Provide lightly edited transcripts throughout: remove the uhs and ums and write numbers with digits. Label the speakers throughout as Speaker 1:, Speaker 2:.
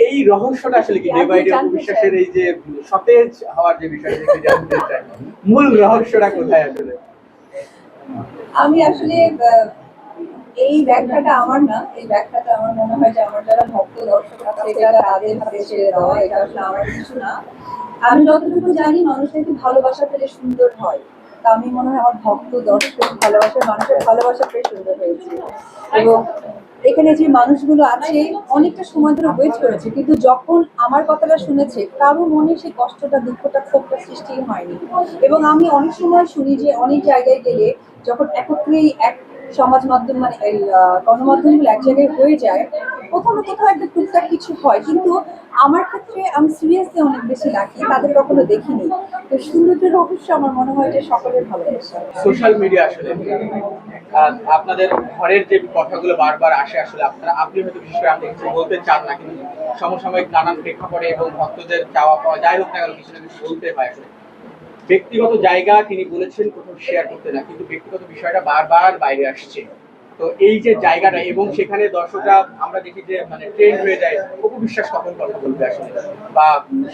Speaker 1: এই রহস্যটা আসলে কি ডে বাই ডে বিশ্বাসের এই যে সতেজ হওয়ার যে বিষয়টা কি জানতে চাই, মূল রহস্যটা কোথায় আসলে?
Speaker 2: আমি আসলে এই ব্যাখ্যাটা আমার না, এই ব্যাখ্যাটা আমার মনে হয় যে আমার যারা ভক্ত দর্শক আছে এটা তাদের হাতে ছেড়ে দেওয়া, এটা আসলে আমার কিছু না। আমি যতটুকু জানি মানুষ নাকি ভালোবাসা পেলে সুন্দর হয়, তা আমি মনে হয় আমার ভক্ত দর্শক ভালোবাসার মানুষের ভালোবাসা পেয়ে সুন্দর হয়েছে। এবং এখানে যে মানুষগুলো আছে অনেকটা সময় ধরে ওয়েট করেছে, কিন্তু যখন আমার কথাটা শুনেছে কারো মনে সেই কষ্টটা দুঃখটা ক্ষোভটা সৃষ্টি হয়নি। এবং আমি অনেক সময় শুনি যে অনেক জায়গায় গেলে যখন একত্রেই এক সমাজ মাধ্যম মানে এই গণমাধ্যমগুলো এক জায়গায় হয়ে যায়, কোথাও না কোথাও একটা টুকটাক কিছু হয়, কিন্তু আমার ক্ষেত্রে আমি সিরিয়াসলি অনেক বেশি রাখি, তাদের কখনো দেখিনি। তো সৌন্দর্যের রহস্য আমার মনে হয় যে সকলের ভালোবাসা।
Speaker 1: সোশ্যাল মিডিয়া আসলে আপনাদের ঘরের যে কথাগুলো বারবার আসে আসলে আপনি হয়তো বিশেষ করে আপনি কিছু বলতে চান না, কিন্তু সমসাময়িক নানান প্রেক্ষাপটে এবং ভক্তদের চাওয়া পাওয়া যাই হোক না কেন কিছু না কিছু বলতে হয় আসলে। ব্যক্তিগত জায়গা তিনি বলেছেন কোথাও শেয়ার করতে না, কিন্তু ব্যক্তিগত বিষয়টা বারবার বাইরে আসছে। তো এই যে জায়গাটা এবং সেখানে দর্শকরা আমরা দেখি যে মানে ট্রেন্ড হয়ে যায়, অপু বিশ্বাস কখন কথা বলবে আসলে, বা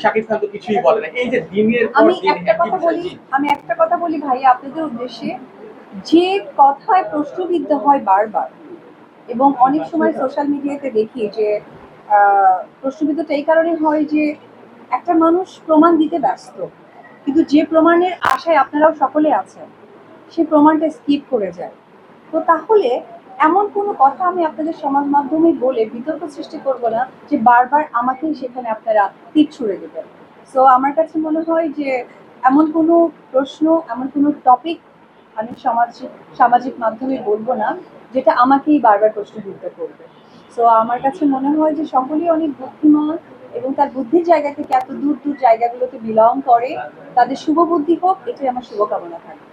Speaker 1: শাকিব খান তো কিছুই বলে না। এই যে দিনের পর
Speaker 2: আমি
Speaker 1: দিন
Speaker 2: একটা
Speaker 1: একই
Speaker 2: কথা
Speaker 1: বিষয়।
Speaker 2: বলি আমি একটা কথা বলি ভাই আপনাদের উদ্দেশ্যে, যে কথায় প্রশ্নবিদ্ধ হয় বারবার, এবং অনেক সময় সোশ্যাল মিডিয়াতে দেখি যে প্রশ্নবিদ্ধটা এই কারণে হয় যে একটা মানুষ প্রমাণ দিতে ব্যস্ত, কিন্তু যে প্রমাণের আশায় আপনারাও সকলে আছেন সেই প্রমাণটা স্কিপ করে যায়। তো তাহলে এমন কোনো কথা আমি আপনাদের সমাজ মাধ্যমে বলে বিতর্ক সৃষ্টি করব না যে বারবার আমাকেই সেখানে আপনারা তীর ছুঁড়ে দেবেন। সো আমার কাছে মনে হয় যে এমন কোনো প্রশ্ন, এমন কোনো টপিক আমি সামাজিক মাধ্যমে বলবো না যেটা আমাকেই বারবার প্রশ্নবিদ্ধ করবে। সো আমার কাছে মনে হয় যে সকলেই অনেক বুদ্ধিমান, এবং তার বুদ্ধির জায়গা থেকে এত দূর দূর জায়গাগুলোতে বিলং করে, তাদের শুভ বুদ্ধি হোক, এটাই আমার শুভকামনা থাকে।